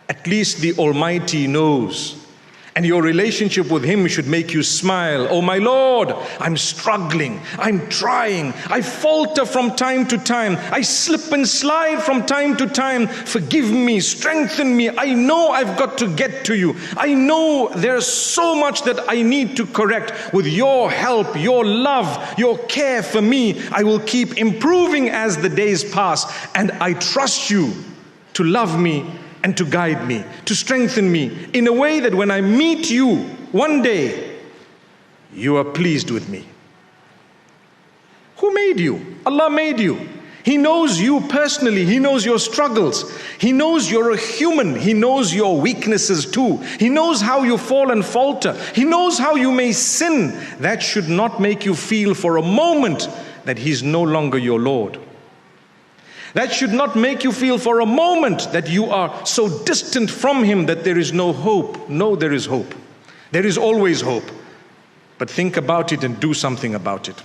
At least the Almighty knows. And your relationship with Him should make you smile. Oh my Lord, I'm struggling, I'm trying, I falter from time to time, I slip and slide from time to time. Forgive me, strengthen me. I know I've got to get to you. I know there's so much that I need to correct. With your help, your love, your care for me, I will keep improving as the days pass. And I trust you to love me and to guide me, to strengthen me in a way that when I meet you one day, you are pleased with me. Who made you? Allah made you. He knows you personally. He knows your struggles. He knows you're a human. He knows your weaknesses too. He knows how you fall and falter. He knows how you may sin. That should not make you feel for a moment that He's no longer your Lord. That should not make you feel for a moment that you are so distant from Him that there is no hope. No, there is hope. There is always hope. But think about it and do something about it.